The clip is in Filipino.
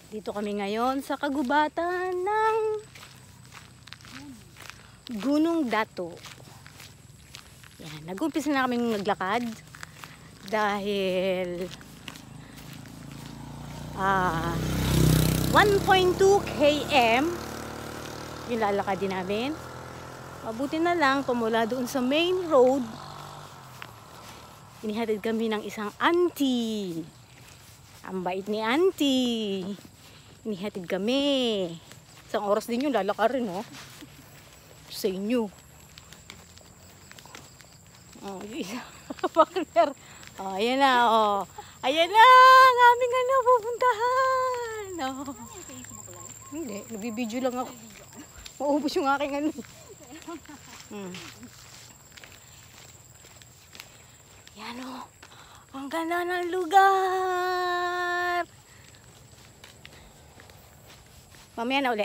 Dito kami ngayon sa kagubatan ng Gunung Dato. Yan, nag-umpisa na kaming naglakad dahil 1.2 km yung lalakadin namin. Mabuti na lang, pumula doon sa main road, inihatid kami ng isang auntie. Ang bait ni auntie. Inihatid kami. Isang oras din yung lalakarin, oh. Sa inyo. Oh, isa. Partner. Oh, ayan na, oh. Ayan na, ang aming pupuntahan. Oh. Hindi, nagbibideo lang ako. Maubos yung aking ano. Yan, oh. Ang ganda ng lugar. Mamaya na uli.